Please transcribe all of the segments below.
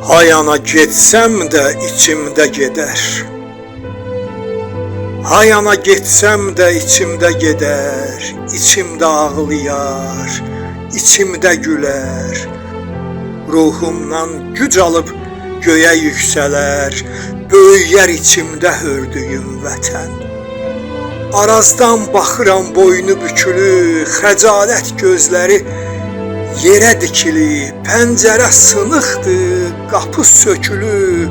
Hayana getsəm də içimdə gedər. Hayana getsəm də içimdə gedər. İçimdə ağlayar, içimdə gülər. Ruhumdan güc alıb göyə yüksələr. Böyüyər içimdə hördüyüm vətən. Arazdan baxıram boynu bükülü, xəcalət gözləri yerə dikili, pəncərə sınıqdır, qapı sökülü,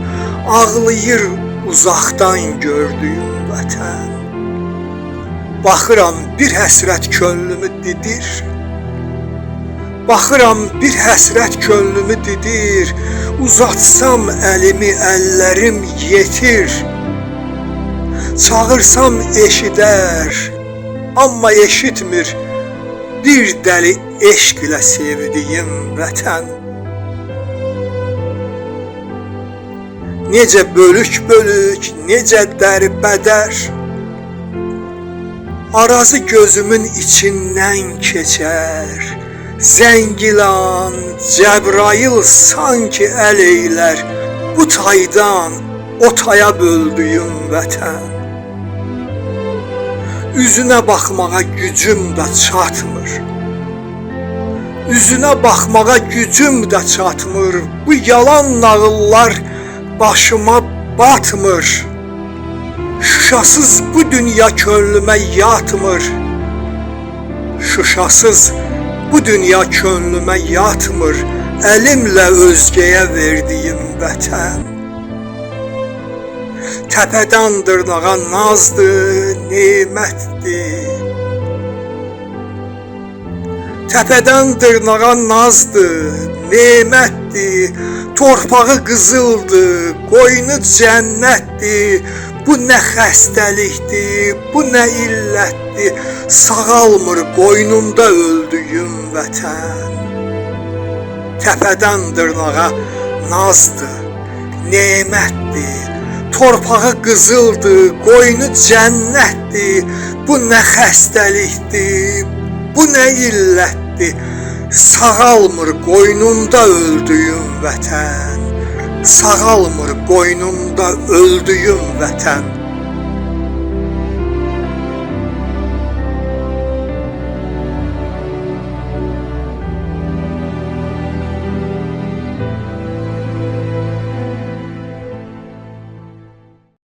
ağlayır uzaqdan gördüyüm vətən. Baxıram bir həsrət könlümü didir, baxıram bir həsrət könlümü didir, uzatsam əlimi əllərim yetir. Çağırsam eşidər, amma eşitmir bir dəli eşq ilə sevdiyim vətən. Necə bölük-bölük, necə dərbədər, Arazı gözümün içindən keçər. Zəngilan, Cəbrayıl sanki əl eylər, bu taydan o taya böldüyüm vətən. Üzünə baxmağa gücüm də çatmır. Üzünə baxmağa gücüm də çatmır. Bu yalan nağıllar başıma batmır. Şuşasız bu dünya könlümə yatmır. Şuşasız bu dünya könlümə yatmır. Əlimlə özgəyə verdiyim vətən. Təpədən dırnağa nazdır, nemətdir. Təpədən dırnağa nazdır, nemətdir. Torpağı qızıldır, qoynu cənnətdir. Bu nə xəstəlikdir, bu nə illətdir. Sağalmır qoynunda öldüyüm vətən. Təpədən dırnağa nazdır, nemətdir. Torpağı qızıldır, qoynu cənnətdir. Bu nə xəstəlikdir, bu nə illətdir. Sağalmır qoynunda öldüyüm vətən. Sağalmır qoynunda öldüyüm vətən.